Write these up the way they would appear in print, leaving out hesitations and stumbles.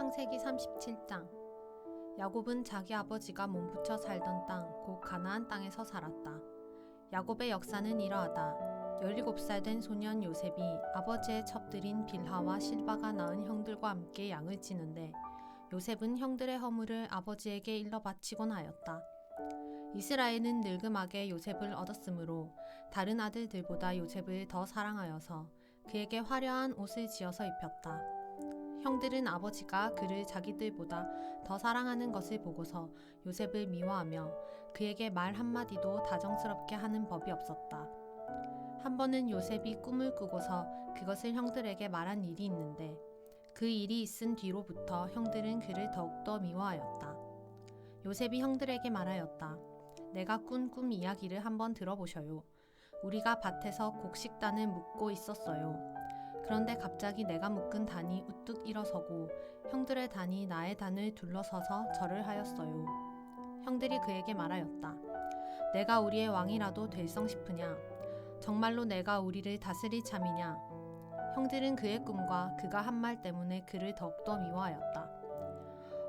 창세기 37장. 야곱은 자기 아버지가 몸붙여 살던 땅, 곧 가나안 땅에서 살았다. 야곱의 역사는 이러하다. 17살 된 소년 요셉이 아버지의 첩들인 빌하와 실바가 낳은 형들과 함께 양을 치는데 요셉은 형들의 허물을 아버지에게 일러 바치곤 하였다. 이스라엘은 늙음하게 요셉을 얻었으므로 다른 아들들보다 요셉을 더 사랑하여서 그에게 화려한 옷을 지어서 입혔다. 형들은 아버지가 그를 자기들보다 더 사랑하는 것을 보고서 요셉을 미워하며 그에게 말 한마디도 다정스럽게 하는 법이 없었다. 한 번은 요셉이 꿈을 꾸고서 그것을 형들에게 말한 일이 있는데 그 일이 있은 뒤로부터 형들은 그를 더욱더 미워하였다. 요셉이 형들에게 말하였다. 내가 꾼 꿈 이야기를 한번 들어보셔요. 우리가 밭에서 곡식단을 묶고 있었어요. 그런데 갑자기 내가 묶은 단이 우뚝 일어서고 형들의 단이 나의 단을 둘러서서 절을 하였어요. 형들이 그에게 말하였다. 내가 우리의 왕이라도 될성 싶으냐? 정말로 내가 우리를 다스릴 참이냐? 형들은 그의 꿈과 그가 한 말 때문에 그를 더욱더 미워하였다.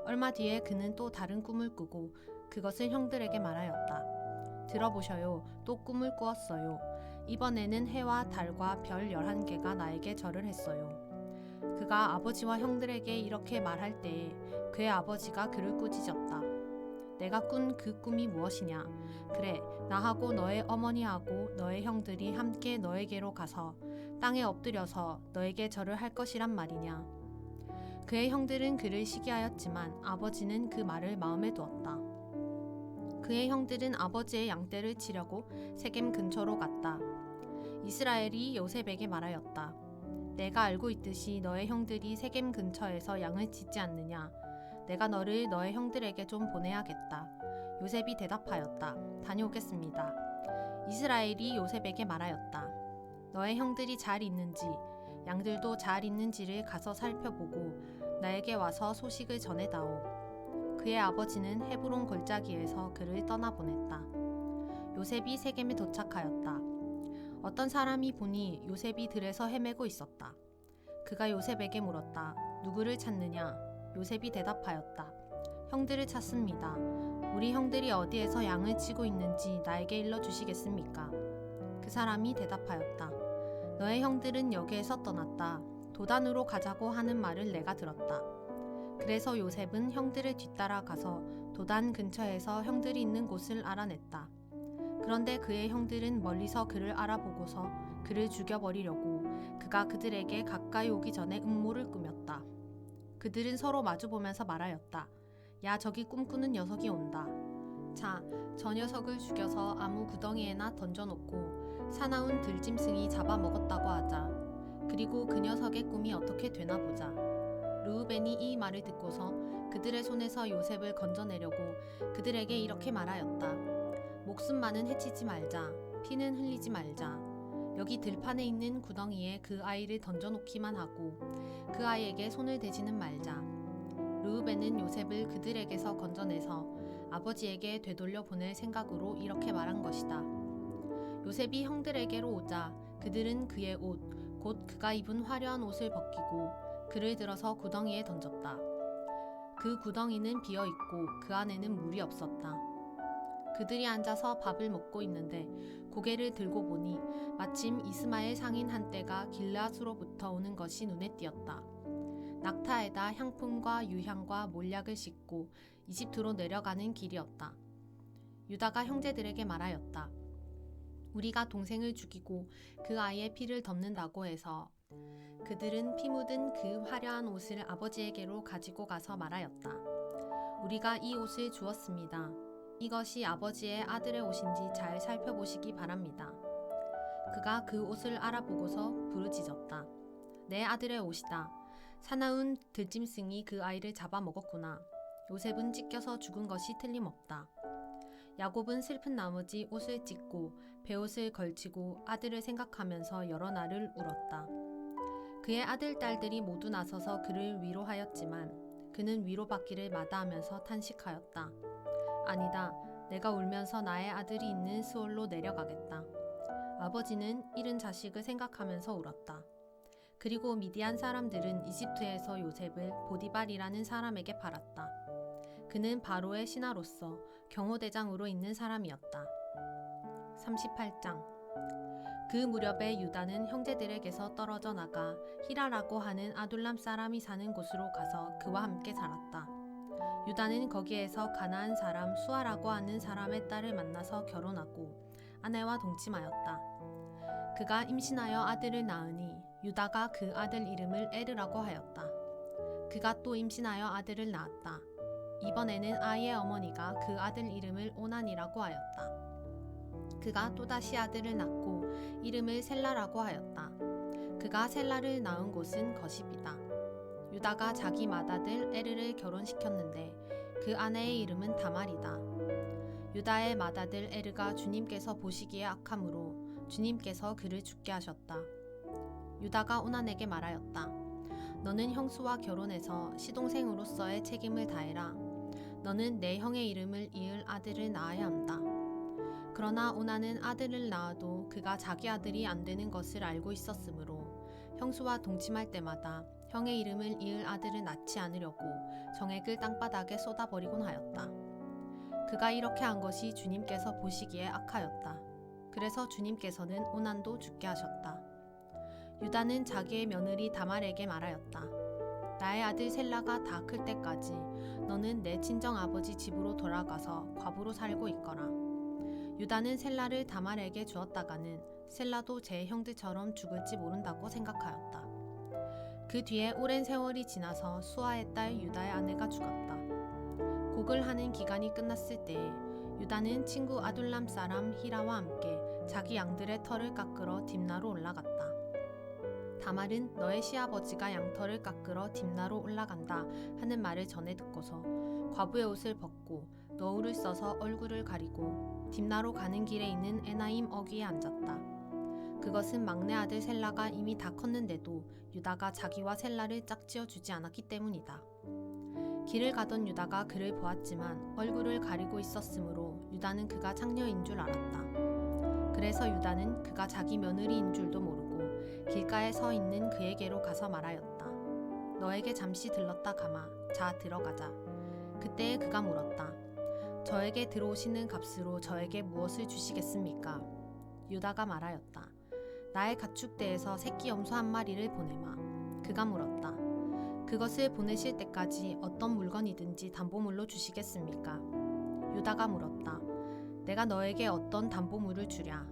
얼마 뒤에 그는 또 다른 꿈을 꾸고 그것을 형들에게 말하였다. 들어보셔요. 또 꿈을 꾸었어요. 이번에는 해와 달과 별 11개가 나에게 절을 했어요. 그가 아버지와 형들에게 이렇게 말할 때에 그의 아버지가 그를 꾸짖었다. 내가 꾼 그 꿈이 무엇이냐? 그래, 나하고 너의 어머니하고 너의 형들이 함께 너에게로 가서 땅에 엎드려서 너에게 절을 할 것이란 말이냐? 그의 형들은 그를 시기하였지만 아버지는 그 말을 마음에 두었다. 그의 형들은 아버지의 양떼를 치려고 세겜 근처로 갔다. 이스라엘이 요셉에게 말하였다. 내가 알고 있듯이 너의 형들이 세겜 근처에서 양을 치지 않느냐? 내가 너를 너의 형들에게 좀 보내야겠다. 요셉이 대답하였다. 다녀오겠습니다. 이스라엘이 요셉에게 말하였다. 너의 형들이 잘 있는지, 양들도 잘 있는지를 가서 살펴보고 나에게 와서 소식을 전해다오. 그의 아버지는 헤브론 골짜기에서 그를 떠나보냈다. 요셉이 세겜에 도착하였다. 어떤 사람이 보니 요셉이 들에서 헤매고 있었다. 그가 요셉에게 물었다. 누구를 찾느냐? 요셉이 대답하였다. 형들을 찾습니다. 우리 형들이 어디에서 양을 치고 있는지 나에게 일러주시겠습니까? 그 사람이 대답하였다. 너의 형들은 여기에서 떠났다. 도단으로 가자고 하는 말을 내가 들었다. 그래서 요셉은 형들을 뒤따라 가서 도단 근처에서 형들이 있는 곳을 알아냈다. 그런데 그의 형들은 멀리서 그를 알아보고서 그를 죽여버리려고 그가 그들에게 가까이 오기 전에 음모를 꾸몄다. 그들은 서로 마주보면서 말하였다. 야, 저기 꿈꾸는 녀석이 온다. 자, 저 녀석을 죽여서 아무 구덩이에나 던져놓고 사나운 들짐승이 잡아먹었다고 하자. 그리고 그 녀석의 꿈이 어떻게 되나 보자. 르우벤이 이 말을 듣고서 그들의 손에서 요셉을 건져내려고 그들에게 이렇게 말하였다. 목숨만은 해치지 말자. 피는 흘리지 말자. 여기 들판에 있는 구덩이에 그 아이를 던져놓기만 하고 그 아이에게 손을 대지는 말자. 르우벤은 요셉을 그들에게서 건져내서 아버지에게 되돌려 보낼 생각으로 이렇게 말한 것이다. 요셉이 형들에게로 오자 그들은 그의 옷, 곧 그가 입은 화려한 옷을 벗기고 그를 들어서 구덩이에 던졌다. 그 구덩이는 비어있고 그 안에는 물이 없었다. 그들이 앉아서 밥을 먹고 있는데 고개를 들고 보니 마침 이스마엘 상인 한 떼가 길르앗으로부터 오는 것이 눈에 띄었다. 낙타에다 향품과 유향과 몰약을 싣고 이집트로 내려가는 길이었다. 유다가 형제들에게 말하였다. 우리가 동생을 죽이고 그 아이의 피를 덮는다고 해서 그들은 피 묻은 그 화려한 옷을 아버지에게로 가지고 가서 말하였다. 우리가 이 옷을 주었습니다. 이것이 아버지의 아들의 옷인지 잘 살펴보시기 바랍니다. 그가 그 옷을 알아보고서 부르짖었다. 내 아들의 옷이다. 사나운 들짐승이 그 아이를 잡아먹었구나. 요셉은 찢겨서 죽은 것이 틀림없다. 야곱은 슬픈 나머지 옷을 찢고 베옷을 걸치고 아들을 생각하면서 여러 날을 울었다. 그의 아들, 딸들이 모두 나서서 그를 위로하였지만 그는 위로받기를 마다하면서 탄식하였다. 아니다. 내가 울면서 나의 아들이 있는 스올로 내려가겠다. 아버지는 잃은 자식을 생각하면서 울었다. 그리고 미디안 사람들은 이집트에서 요셉을 보디발이라는 사람에게 팔았다. 그는 바로의 신하로서 경호대장으로 있는 사람이었다. 38장. 그 무렵에 유다는 형제들에게서 떨어져 나가 히라라고 하는 아둘람 사람이 사는 곳으로 가서 그와 함께 살았다. 유다는 거기에서 가나안 사람 수아라고 하는 사람의 딸을 만나서 결혼하고 아내와 동침하였다. 그가 임신하여 아들을 낳으니 유다가 그 아들 이름을 에르라고 하였다. 그가 또 임신하여 아들을 낳았다. 이번에는 아이의 어머니가 그 아들 이름을 오난이라고 하였다. 그가 또다시 아들을 낳고 이름을 셀라라고 하였다. 그가 셀라를 낳은 곳은 거십이다. 유다가 자기 맏아들 에르를 결혼시켰는데 그 아내의 이름은 다말이다. 유다의 맏아들 에르가 주님께서 보시기에 악함으로 주님께서 그를 죽게 하셨다. 유다가 오난에게 말하였다. 너는 형수와 결혼해서 시동생으로서의 책임을 다해라. 너는 내 형의 이름을 이을 아들을 낳아야 한다. 그러나 오난은 아들을 낳아도 그가 자기 아들이 안 되는 것을 알고 있었으므로 형수와 동침할 때마다 형의 이름을 이을 아들을 낳지 않으려고 정액을 땅바닥에 쏟아버리곤 하였다. 그가 이렇게 한 것이 주님께서 보시기에 악하였다. 그래서 주님께서는 오난도 죽게 하셨다. 유다는 자기의 며느리 다말에게 말하였다. 나의 아들 셀라가 다 클 때까지 너는 내 친정아버지 집으로 돌아가서 과부로 살고 있거라. 유다는 셀라를 다말에게 주었다가는 셀라도 제 형들처럼 죽을지 모른다고 생각하였다. 그 뒤에 오랜 세월이 지나서 수아의 딸 유다의 아내가 죽었다. 곡을 하는 기간이 끝났을 때에 유다는 친구 아둘람 사람 히라와 함께 자기 양들의 털을 깎으러 딥나로 올라갔다. 다말은 너의 시아버지가 양털을 깎으러 딥나로 올라간다 하는 말을 전해 듣고서 과부의 옷을 벗고 너울을 써서 얼굴을 가리고 딥나로 가는 길에 있는 에나임 어귀에 앉았다. 그것은 막내 아들 셀라가 이미 다 컸는데도 유다가 자기와 셀라를 짝지어 주지 않았기 때문이다. 길을 가던 유다가 그를 보았지만 얼굴을 가리고 있었으므로 유다는 그가 창녀인 줄 알았다. 그래서 유다는 그가 자기 며느리인 줄도 모르고 길가에 서 있는 그에게로 가서 말하였다. 너에게 잠시 들렀다 가마. 자, 들어가자. 그때에 그가 물었다. 저에게 들어오시는 값으로 저에게 무엇을 주시겠습니까? 유다가 말하였다. 나의 가축대에서 새끼 염소 한 마리를 보내마. 그가 물었다. 그것을 보내실 때까지 어떤 물건이든지 담보물로 주시겠습니까? 유다가 물었다. 내가 너에게 어떤 담보물을 주랴?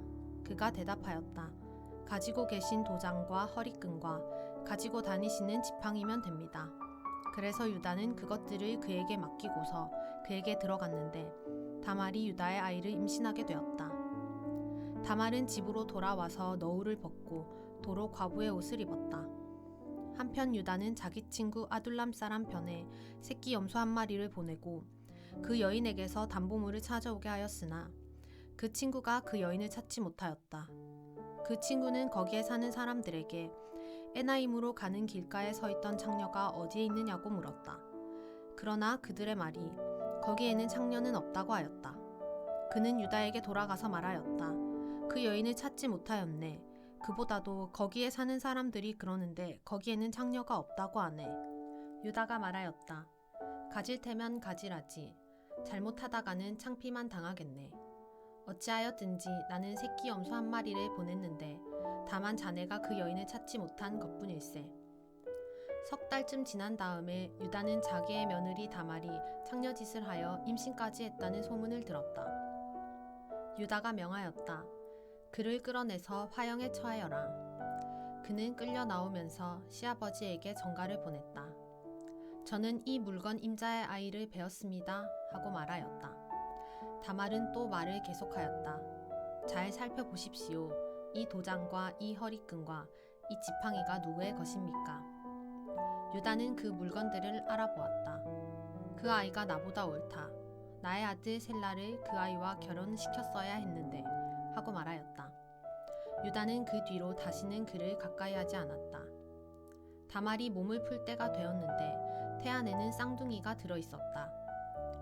그가 대답하였다. 가지고 계신 도장과 허리끈과 가지고 다니시는 지팡이면 됩니다. 그래서 유다는 그것들을 그에게 맡기고서 그에게 들어갔는데 다말이 유다의 아이를 임신하게 되었다. 다말은 집으로 돌아와서 너울을 벗고 도로 과부의 옷을 입었다. 한편 유다는 자기 친구 아둘람 사람 편에 새끼 염소 한 마리를 보내고 그 여인에게서 담보물을 찾아오게 하였으나 그 친구가 그 여인을 찾지 못하였다. 그 친구는 거기에 사는 사람들에게 에나임으로 가는 길가에 서 있던 창녀가 어디에 있느냐고 물었다. 그러나 그들의 말이 거기에는 창녀는 없다고 하였다. 그는 유다에게 돌아가서 말하였다. 그 여인을 찾지 못하였네. 그보다도 거기에 사는 사람들이 그러는데 거기에는 창녀가 없다고 하네. 유다가 말하였다. 가질 테면 가지라지. 잘못하다가는 창피만 당하겠네. 어찌하였든지 나는 새끼 염소 한 마리를 보냈는데 다만 자네가 그 여인을 찾지 못한 것뿐일세. 석 달쯤 지난 다음에 유다는 자기의 며느리 다말이 창녀짓을 하여 임신까지 했다는 소문을 들었다. 유다가 명하였다. 그를 끌어내서 화형에 처하여라. 그는 끌려 나오면서 시아버지에게 전가를 보냈다. 저는 이 물건 임자의 아이를 베었습니다 하고 말하였다. 다말은 또 말을 계속하였다. 잘 살펴보십시오. 이 도장과 이 허리끈과 이 지팡이가 누구의 것입니까? 유다는 그 물건들을 알아보았다. 그 아이가 나보다 옳다. 나의 아들 셀라를 그 아이와 결혼시켰어야 했는데 하고 말하였다. 유다는 그 뒤로 다시는 그를 가까이 하지 않았다. 다말이 몸을 풀 때가 되었는데 태 안에는 쌍둥이가 들어있었다.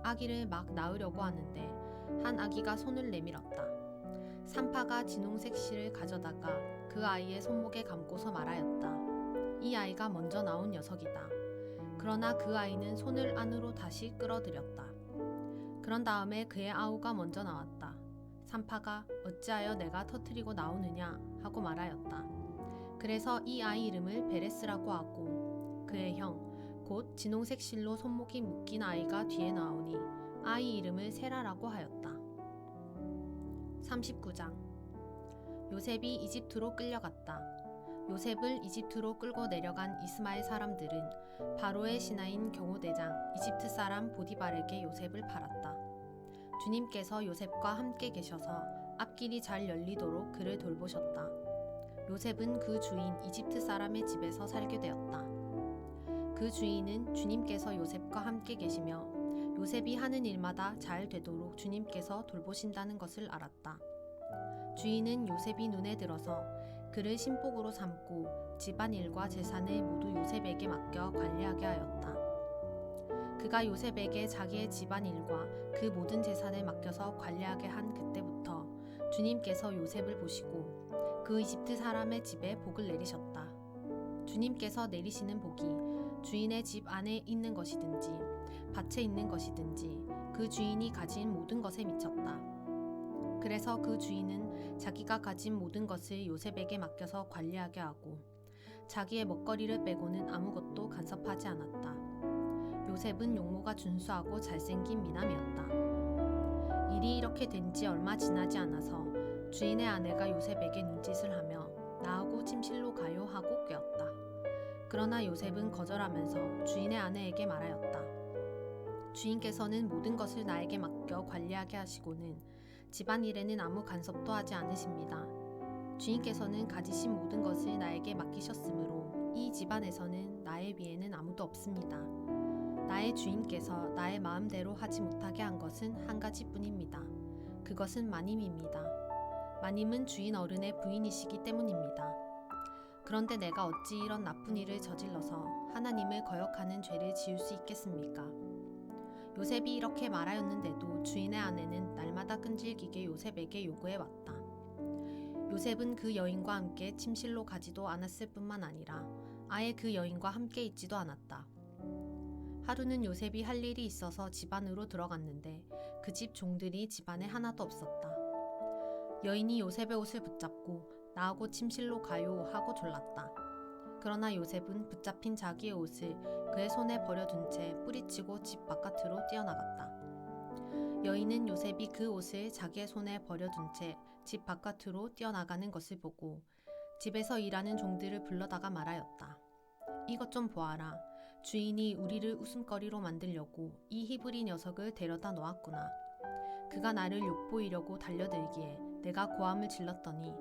아기를 막 낳으려고 하는데 한 아기가 손을 내밀었다. 산파가 진홍색 실을 가져다가 그 아이의 손목에 감고서 말하였다. 이 아이가 먼저 나온 녀석이다. 그러나 그 아이는 손을 안으로 다시 끌어들였다. 그런 다음에 그의 아우가 먼저 나왔다. 산파가 어찌하여 내가 터뜨리고 나오느냐 하고 말하였다. 그래서 이 아이 이름을 베레스라고 하고 그의 형 곧 진홍색 실로 손목이 묶인 아이가 뒤에 나오니 아이 이름을 세라라고 하였다. 39장 요셉이 이집트로 끌려갔다. 요셉을 이집트로 끌고 내려간 이스마엘 사람들은 바로의 신하인 경호대장 이집트 사람 보디발에게 요셉을 팔았다. 주님께서 요셉과 함께 계셔서 앞길이 잘 열리도록 그를 돌보셨다. 요셉은 그 주인 이집트 사람의 집에서 살게 되었다. 그 주인은 주님께서 요셉과 함께 계시며 요셉이 하는 일마다 잘 되도록 주님께서 돌보신다는 것을 알았다. 주인은 요셉이 눈에 들어서 그를 신복으로 삼고 집안일과 재산을 모두 요셉에게 맡겨 관리하게 하였다. 그가 요셉에게 자기의 집안일과 그 모든 재산을 맡겨서 관리하게 한 그때부터 주님께서 요셉을 보시고 그 이집트 사람의 집에 복을 내리셨다. 주님께서 내리시는 복이 주인의 집 안에 있는 것이든지 밭에 있는 것이든지 그 주인이 가진 모든 것에 미쳤다. 그래서 그 주인은 자기가 가진 모든 것을 요셉에게 맡겨서 관리하게 하고 자기의 먹거리를 빼고는 아무것도 간섭하지 않았다. 요셉은 용모가 준수하고 잘생긴 미남이었다. 일이 이렇게 된 지 얼마 지나지 않아서 주인의 아내가 요셉에게 눈짓을 하며 나하고 침실로 가요 하고 꾀었다. 그러나 요셉은 거절하면서 주인의 아내에게 말하였다. 주인께서는 모든 것을 나에게 맡겨 관리하게 하시고는 집안일에는 아무 간섭도 하지 않으십니다. 주인께서는 가지신 모든 것을 나에게 맡기셨으므로 이 집안에서는 나의 위에는 아무도 없습니다. 나의 주인께서 나의 마음대로 하지 못하게 한 것은 한 가지뿐입니다. 그것은 마님입니다. 마님은 주인 어른의 부인이시기 때문입니다. 그런데 내가 어찌 이런 나쁜 일을 저질러서 하나님을 거역하는 죄를 지을 수 있겠습니까? 요셉이 이렇게 말하였는데도 주인의 아내는 날마다 끈질기게 요셉에게 요구해왔다. 요셉은 그 여인과 함께 침실로 가지도 않았을 뿐만 아니라 아예 그 여인과 함께 있지도 않았다. 하루는 요셉이 할 일이 있어서 집 안으로 들어갔는데 그 집 종들이 집안에 하나도 없었다. 여인이 요셉의 옷을 붙잡고 나하고 침실로 가요 하고 졸랐다. 그러나 요셉은 붙잡힌 자기의 옷을 그의 손에 버려둔 채 뿌리치고 집 바깥으로 뛰어나갔다. 여인은 요셉이 그 옷을 자기의 손에 버려둔 채 집 바깥으로 뛰어나가는 것을 보고 집에서 일하는 종들을 불러다가 말하였다. 이것 좀 보아라. 주인이 우리를 웃음거리로 만들려고 이 히브리 녀석을 데려다 놓았구나. 그가 나를 욕보이려고 달려들기에 내가 고함을 질렀더니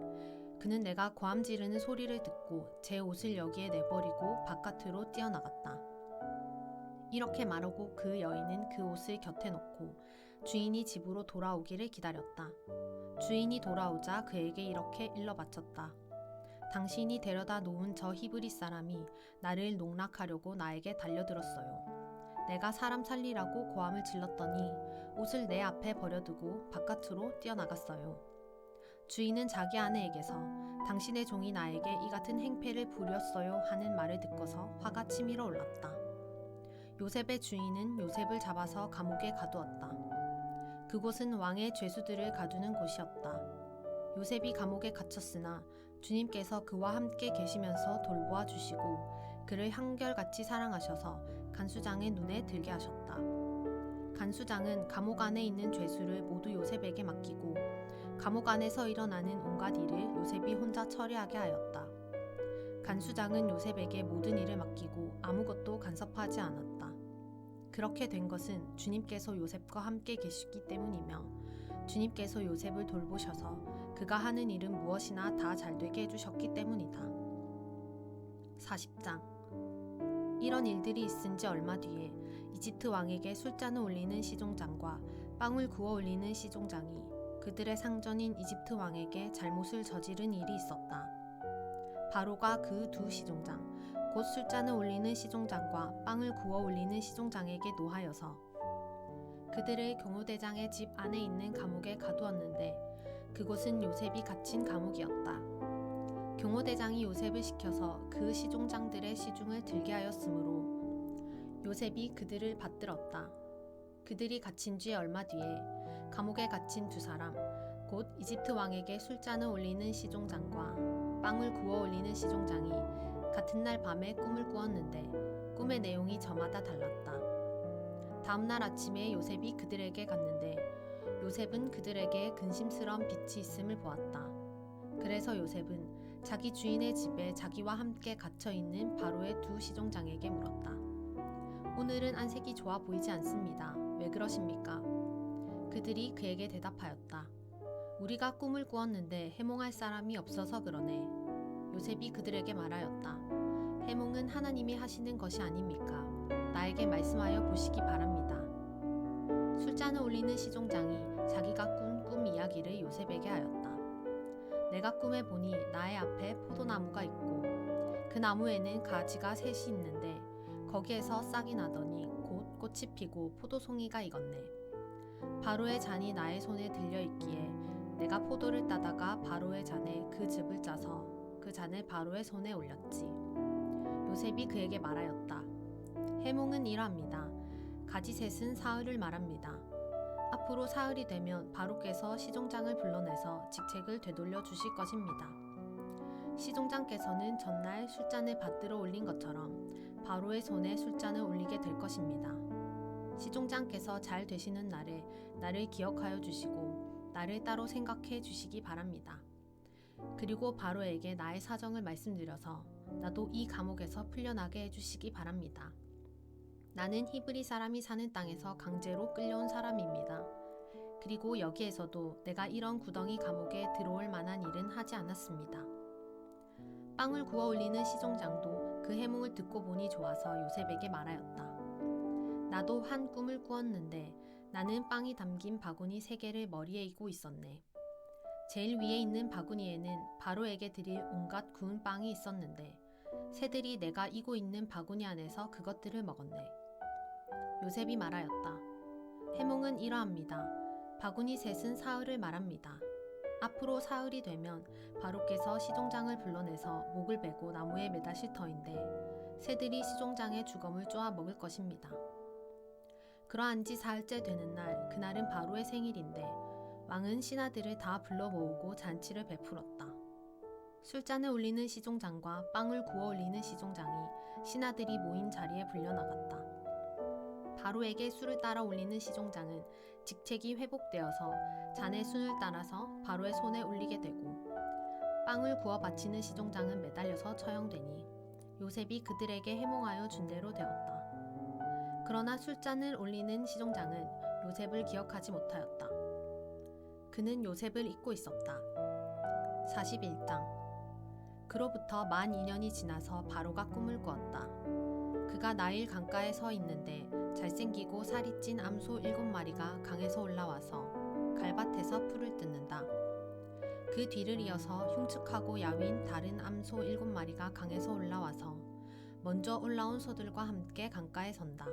그는 내가 고함 지르는 소리를 듣고 제 옷을 여기에 내버리고 바깥으로 뛰어나갔다. 이렇게 말하고 그 여인은 그 옷을 곁에 놓고 주인이 집으로 돌아오기를 기다렸다. 주인이 돌아오자 그에게 이렇게 일러 바쳤다. 당신이 데려다 놓은 저 히브리 사람이 나를 농락하려고 나에게 달려들었어요. 내가 사람 살리라고 고함을 질렀더니 옷을 내 앞에 버려두고 바깥으로 뛰어나갔어요. 주인은 자기 아내에게서 당신의 종이 나에게 이 같은 행패를 부렸어요 하는 말을 듣고서 화가 치밀어 올랐다. 요셉의 주인은 요셉을 잡아서 감옥에 가두었다. 그곳은 왕의 죄수들을 가두는 곳이었다. 요셉이 감옥에 갇혔으나 주님께서 그와 함께 계시면서 돌보아 주시고 그를 한결같이 사랑하셔서 간수장의 눈에 들게 하셨다. 간수장은 감옥 안에 있는 죄수를 모두 요셉에게 맡기고 감옥 안에서 일어나는 온갖 일을 요셉이 혼자 처리하게 하였다. 간수장은 요셉에게 모든 일을 맡기고 아무것도 간섭하지 않았다. 그렇게 된 것은 주님께서 요셉과 함께 계시기 때문이며 주님께서 요셉을 돌보셔서 그가 하는 일은 무엇이나 다 잘되게 해주셨기 때문이다. 40장 이런 일들이 있은 지 얼마 뒤에 이집트 왕에게 술잔을 올리는 시종장과 빵을 구워 올리는 시종장이 그들의 상전인 이집트 왕에게 잘못을 저지른 일이 있었다. 바로가 그 두 시종장, 곧 술잔을 올리는 시종장과 빵을 구워 올리는 시종장에게 노하여서 그들의 경호대장의 집 안에 있는 감옥에 가두었는데 그곳은 요셉이 갇힌 감옥이었다. 경호대장이 요셉을 시켜서 그 시종장들의 시중을 들게 하였으므로 요셉이 그들을 받들었다. 그들이 갇힌 지 얼마 뒤에 감옥에 갇힌 두 사람, 곧 이집트 왕에게 술잔을 올리는 시종장과 빵을 구워 올리는 시종장이 같은 날 밤에 꿈을 꾸었는데 꿈의 내용이 저마다 달랐다. 다음 날 아침에 요셉이 그들에게 갔는데 요셉은 그들에게 근심스러운 빛이 있음을 보았다. 그래서 요셉은 자기 주인의 집에 자기와 함께 갇혀 있는 바로의 두 시종장에게 물었다. 오늘은 안색이 좋아 보이지 않습니다. 왜 그러십니까? 그들이 그에게 대답하였다. 우리가 꿈을 꾸었는데 해몽할 사람이 없어서 그러네. 요셉이 그들에게 말하였다. 해몽은 하나님이 하시는 것이 아닙니까? 나에게 말씀하여 보시기 바랍니다. 술잔을 올리는 시종장이 자기가 꾼 꿈 이야기를 요셉에게 하였다. 내가 꿈에 보니 나의 앞에 포도나무가 있고 그 나무에는 가지가 셋이 있는데 거기에서 싹이 나더니 곧 꽃이 피고 포도송이가 익었네. 바로의 잔이 나의 손에 들려 있기에 내가 포도를 따다가 바로의 잔에 그 즙을 짜서 그 잔을 바로의 손에 올렸지. 요셉이 그에게 말하였다. 해몽은 이러합니다. 가지셋은 사흘을 말합니다. 앞으로 사흘이 되면 바로께서 시종장을 불러내서 직책을 되돌려 주실 것입니다. 시종장께서는 전날 술잔을 받들어 올린 것처럼 바로의 손에 술잔을 올리게 될 것입니다. 시종장께서 잘 되시는 날에 나를 기억하여 주시고 나를 따로 생각해 주시기 바랍니다. 그리고 바로에게 나의 사정을 말씀드려서 나도 이 감옥에서 풀려나게 해주시기 바랍니다. 나는 히브리 사람이 사는 땅에서 강제로 끌려온 사람입니다. 그리고 여기에서도 내가 이런 구덩이 감옥에 들어올 만한 일은 하지 않았습니다. 빵을 구워 올리는 시종장도 그 해몽을 듣고 보니 좋아서 요셉에게 말하였다. 나도 한 꿈을 꾸었는데 나는 빵이 담긴 바구니 3개를 머리에 이고 있었네. 제일 위에 있는 바구니에는 바로에게 드릴 온갖 구운 빵이 있었는데 새들이 내가 이고 있는 바구니 안에서 그것들을 먹었네. 요셉이 말하였다. 해몽은 이러합니다. 바구니 셋은 사흘을 말합니다. 앞으로 사흘이 되면 바로께서 시종장을 불러내서 목을 베고 나무에 매다실 터인데 새들이 시종장의 주검을 쪼아 먹을 것입니다. 그러한 지 사흘째 되는 날, 그날은 바로의 생일인데 왕은 신하들을 다 불러 모으고 잔치를 베풀었다. 술잔을 올리는 시종장과 빵을 구워 올리는 시종장이 신하들이 모인 자리에 불려나갔다. 바로에게 술을 따라 올리는 시종장은 직책이 회복되어서 잔의 순을 따라서 바로의 손에 올리게 되고 빵을 구워 바치는 시종장은 매달려서 처형되니 요셉이 그들에게 해몽하여 준 대로 되었다. 그러나 술잔을 올리는 시종장은 요셉을 기억하지 못하였다. 그는 요셉을 잊고 있었다. 41장. 그로부터 만 2년이 지나서 바로가 꿈을 꾸었다. 그가 나일 강가에 서 있는데 잘생기고 살이 찐 암소 7마리가 강에서 올라와서 갈밭에서 풀을 뜯는다. 그 뒤를 이어서 흉측하고 야윈 다른 암소 7마리가 강에서 올라와서 먼저 올라온 소들과 함께 강가에 선다.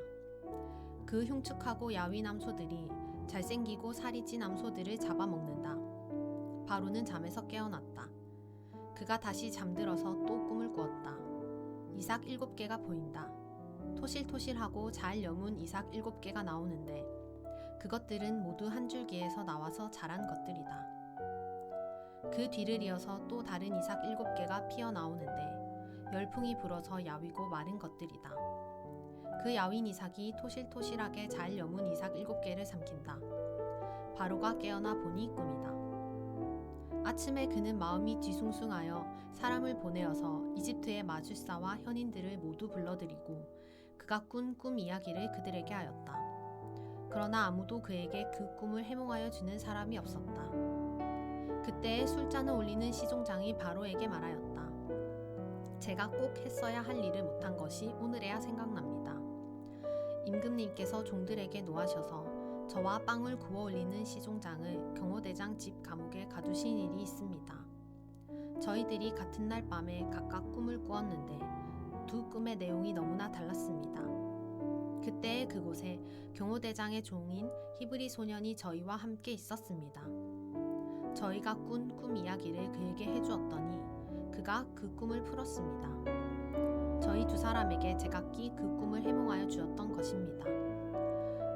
그 흉측하고 야윈 암소들이 잘생기고 살이 찐 암소들을 잡아먹는다. 바로는 잠에서 깨어났다. 그가 다시 잠들어서 또 꿈을 꾸었다. 이삭 7개가 보인다. 토실토실하고 잘 여문 이삭 7개가 나오는데 그것들은 모두 한 줄기에서 나와서 자란 것들이다. 그 뒤를 이어서 또 다른 이삭 7개가 피어나오는데 열풍이 불어서 야위고 마른 것들이다. 그 야윈 이삭이 토실토실하게 잘 여문 이삭 7개를 삼킨다. 바로가 깨어나 보니 꿈이다. 아침에 그는 마음이 뒤숭숭하여 사람을 보내어서 이집트의 마술사와 현인들을 모두 불러들이고 그가 꾼 꿈 이야기를 그들에게 하였다. 그러나 아무도 그에게 그 꿈을 해몽하여 주는 사람이 없었다. 그때에 술잔을 올리는 시종장이 바로에게 말하였다. 제가 꼭 했어야 할 일을 못한 것이 오늘에야 생각납니다. 임금님께서 종들에게 노하셔서 저와 빵을 구워 올리는 시종장을 경호대장 집 감옥에 가두신 일이 있습니다. 저희들이 같은 날 밤에 각각 꿈을 꾸었는데 두 꿈의 내용이 너무나 달랐습니다. 그때의 그곳에 경호대장의 종인 히브리 소년이 저희와 함께 있었습니다. 저희가 꾼 꿈 이야기를 그에게 해주었더니 그가 그 꿈을 풀었습니다. 저희 두 사람에게 제각기 그 꿈을 해몽하여 주었던 것입니다.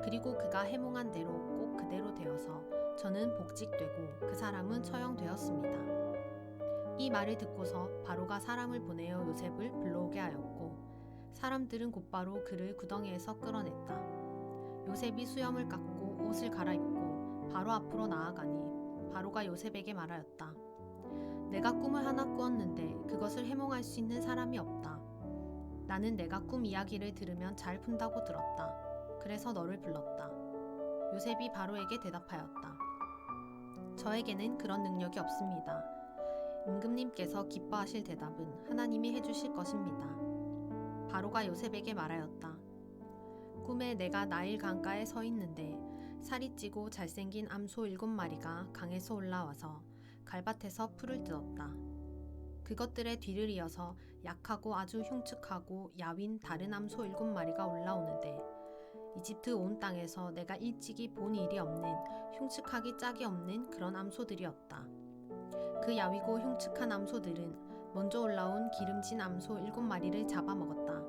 그리고 그가 해몽한 대로 꼭 그대로 되어서 저는 복직되고 그 사람은 처형되었습니다. 이 말을 듣고서 바로가 사람을 보내어 요셉을 불러오게 하였고 사람들은 곧바로 그를 구덩이에서 끌어냈다. 요셉이 수염을 깎고 옷을 갈아입고 바로 앞으로 나아가니 바로가 요셉에게 말하였다. 내가 꿈을 하나 꾸었는데 그것을 해몽할 수 있는 사람이 없다. 나는 내가 꿈 이야기를 들으면 잘 푼다고 들었다. 그래서 너를 불렀다. 요셉이 바로에게 대답하였다. 저에게는 그런 능력이 없습니다. 임금님께서 기뻐하실 대답은 하나님이 해주실 것입니다. 바로가 요셉에게 말하였다. 꿈에 내가 나일 강가에 서 있는데 살이 찌고 잘생긴 암소 7마리가 강에서 올라와서 갈밭에서 풀을 뜯었다. 그것들의 뒤를 이어서 약하고 아주 흉측하고 야윈 다른 암소 7마리가 올라오는데 이집트 온 땅에서 내가 일찍이 본 일이 없는 흉측하기 짝이 없는 그런 암소들이었다. 그 야위고 흉측한 암소들은 먼저 올라온 기름진 암소 7마리를 잡아먹었다.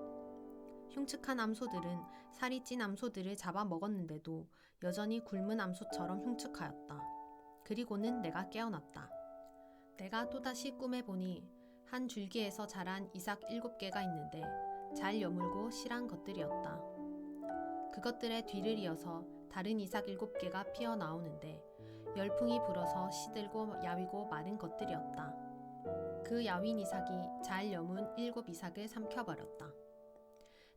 흉측한 암소들은 살이 찐 암소들을 잡아먹었는데도 여전히 굶은 암소처럼 흉측하였다. 그리고는 내가 깨어났다. 내가 또다시 꿈에 보니 한 줄기에서 자란 이삭 7개가 있는데 잘 여물고 실한 것들이었다. 그것들의 뒤를 이어서 다른 이삭 7개가 피어나오는데 열풍이 불어서 시들고 야위고 마른 것들이었다. 그 야윈 이삭이 잘 여문 7 이삭을 삼켜버렸다.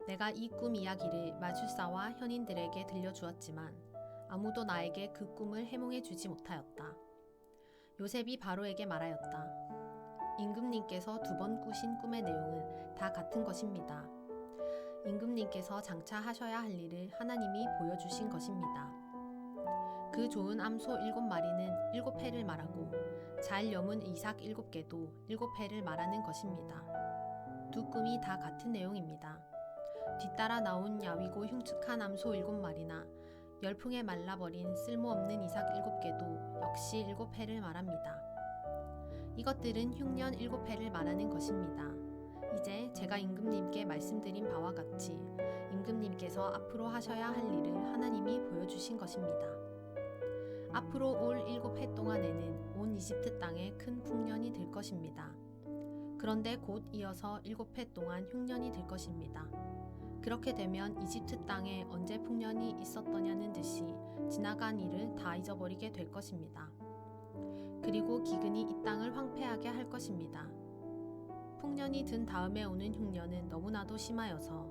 내가 이 꿈 이야기를 마술사와 현인들에게 들려주었지만 아무도 나에게 그 꿈을 해몽해 주지 못하였다. 요셉이 바로에게 말하였다. 임금님께서 2번 꾸신 꿈의 내용은 다 같은 것입니다. 임금님께서 장차 하셔야 할 일을 하나님이 보여주신 것입니다. 그 좋은 암소 7마리는 7해를 말하고 잘 여문 이삭 7개도 7해를 말하는 것입니다. 두 꿈이 다 같은 내용입니다. 뒤따라 나온 야위고 흉측한 암소 7마리나 열풍에 말라버린 쓸모없는 이삭 7개도 역시 7해를 말합니다. 이것들은 흉년 7해를 말하는 것입니다. 이제 제가 임금님께 말씀드린 바와 같이 임금님께서 앞으로 하셔야 할 일을 하나님이 보여주신 것입니다. 앞으로 올 7해 동안에는 온 이집트 땅에 큰 풍년이 들 것입니다. 그런데 곧 이어서 7해 동안 흉년이 들 것입니다. 그렇게 되면 이집트 땅에 언제 풍년이 있었더냐는 듯이 지나간 일을 다 잊어버리게 될 것입니다. 그리고 기근이 이 땅을 황폐하게 할 것입니다. 풍년이 든 다음에 오는 흉년은 너무나도 심하여서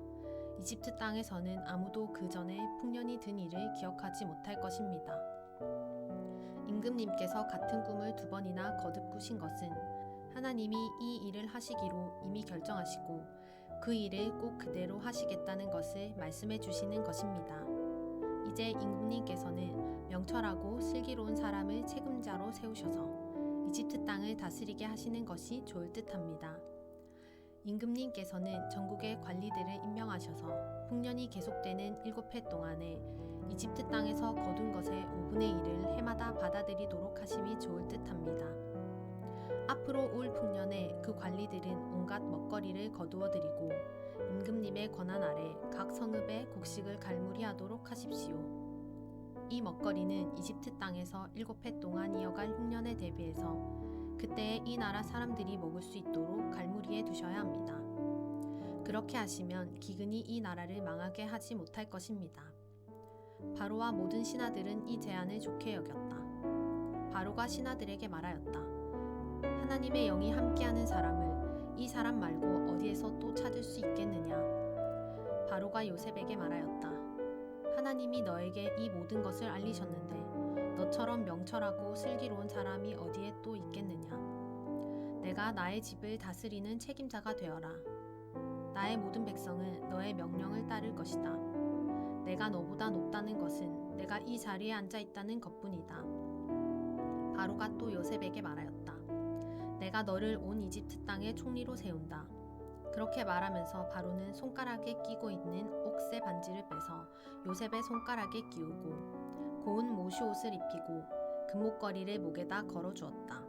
이집트 땅에서는 아무도 그 전에 풍년이 든 일을 기억하지 못할 것입니다. 임금님께서 같은 꿈을 2번이나 거듭 꾸신 것은 하나님이 이 일을 하시기로 이미 결정하시고 그 일을 꼭 그대로 하시겠다는 것을 말씀해 주시는 것입니다. 이제 임금님께서는 명철하고 슬기로운 사람을 책임자로 세우셔서 이집트 땅을 다스리게 하시는 것이 좋을 듯합니다. 임금님께서는 전국의 관리들을 임명하셔서 풍년이 계속되는 7해 동안에 이집트 땅에서 거둔 것의 5분의 1을 해마다 받아들이도록 하심이 좋을 듯합니다. 앞으로 올 풍년에 그 관리들은 온갖 먹거리를 거두어 드리고 임금님의 권한 아래 각 성읍에 곡식을 갈무리하도록 하십시오. 이 먹거리는 이집트 땅에서 7해 동안 이어갈 흉년에 대비해서 그때에 이 나라 사람들이 먹을 수 있도록 갈무리해 두셔야 합니다. 그렇게 하시면 기근이 이 나라를 망하게 하지 못할 것입니다. 바로와 모든 신하들은 이 제안을 좋게 여겼다. 바로가 신하들에게 말하였다. 하나님의 영이 함께하는 사람을 이 사람 말고 어디에서 또 찾을 수 있겠느냐? 바로가 요셉에게 말하였다. 하나님이 너에게 이 모든 것을 알리셨는데 너처럼 명철하고 슬기로운 사람이 어디에 또 있겠느냐? 내가 나의 집을 다스리는 책임자가 되어라. 나의 모든 백성은 너의 명령을 따를 것이다. 내가 너보다 높다는 것은 내가 이 자리에 앉아 있다는 것뿐이다. 바로가 또 요셉에게 말하였다. 내가 너를 온 이집트 땅의 총리로 세운다. 그렇게 말하면서 바로는 손가락에 끼고 있는 옥새 반지를 빼서 요셉의 손가락에 끼우고 고운 모시 옷을 입히고 금목걸이를 목에다 걸어주었다.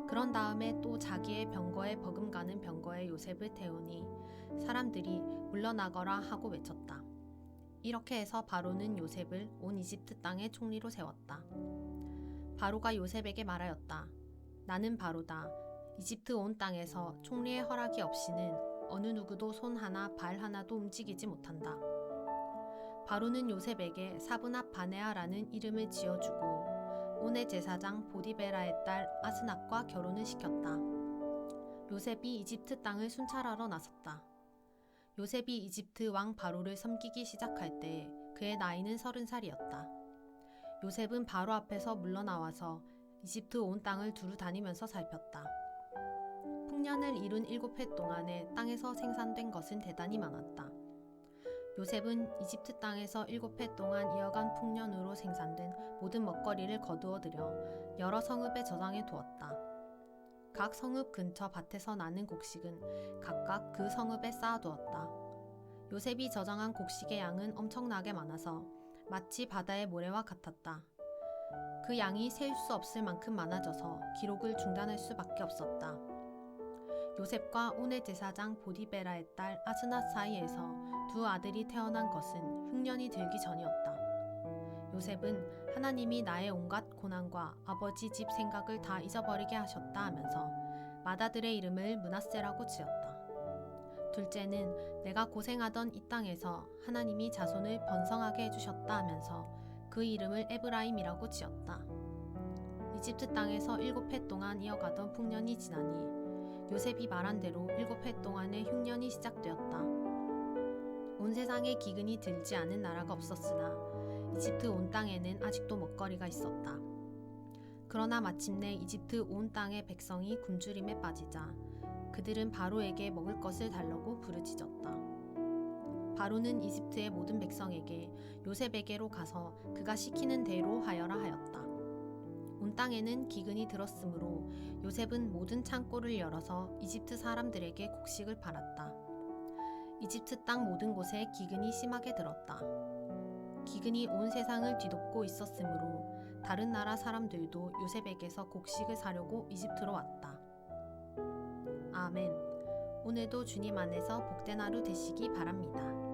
그런 다음에 또 자기의 병거에 버금가는 병거에 요셉을 태우니 사람들이 물러나거라 하고 외쳤다. 이렇게 해서 바로는 요셉을 온 이집트 땅의 총리로 세웠다. 바로가 요셉에게 말하였다. 나는 바로다. 이집트 온 땅에서 총리의 허락이 없이는 어느 누구도 손 하나 발 하나도 움직이지 못한다. 바로는 요셉에게 사브낫 바네아라는 이름을 지어주고 온의 제사장 보디베라의 딸 아스낫과 결혼을 시켰다. 요셉이 이집트 땅을 순찰하러 나섰다. 요셉이 이집트 왕 바로를 섬기기 시작할 때 그의 나이는 30살이었다. 요셉은 바로 앞에서 물러나와서 이집트 온 땅을 두루 다니면서 살폈다. 풍년을 이룬 7해 동안에 땅에서 생산된 것은 대단히 많았다. 요셉은 이집트 땅에서 7해 동안 이어간 풍년으로 생산된 모든 먹거리를 거두어 들여 여러 성읍에 저장해 두었다. 각 성읍 근처 밭에서 나는 곡식은 각각 그 성읍에 쌓아두었다. 요셉이 저장한 곡식의 양은 엄청나게 많아서 마치 바다의 모래와 같았다. 그 양이 셀 수 없을 만큼 많아져서 기록을 중단할 수밖에 없었다. 요셉과 온의 제사장 보디베라의 딸 아스낫 사이에서 두 아들이 태어난 것은 흉년이 들기 전이었다. 요셉은 하나님이 나의 온갖 고난과 아버지 집 생각을 다 잊어버리게 하셨다 하면서 맏아들의 이름을 므낫세라고 지었다. 둘째는 내가 고생하던 이 땅에서 하나님이 자손을 번성하게 해주셨다 하면서 그 이름을 에브라임이라고 지었다. 이집트 땅에서 7해 동안 이어가던 풍년이 지나니 요셉이 말한 대로 7해 동안의 흉년이 시작되었다. 온 세상에 기근이 들지 않은 나라가 없었으나 이집트 온 땅에는 아직도 먹거리가 있었다. 그러나 마침내 이집트 온 땅의 백성이 굶주림에 빠지자 그들은 바로에게 먹을 것을 달라고 부르짖었다. 바로는 이집트의 모든 백성에게 요셉에게로 가서 그가 시키는 대로 하여라 하였다. 온 땅에는 기근이 들었으므로 요셉은 모든 창고를 열어서 이집트 사람들에게 곡식을 팔았다. 이집트 땅 모든 곳에 기근이 심하게 들었다. 기근이 온 세상을 뒤덮고 있었으므로 다른 나라 사람들도 요셉에게서 곡식을 사려고 이집트로 왔다. 아멘. 오늘도 주님 안에서 복된 하루 되시기 바랍니다.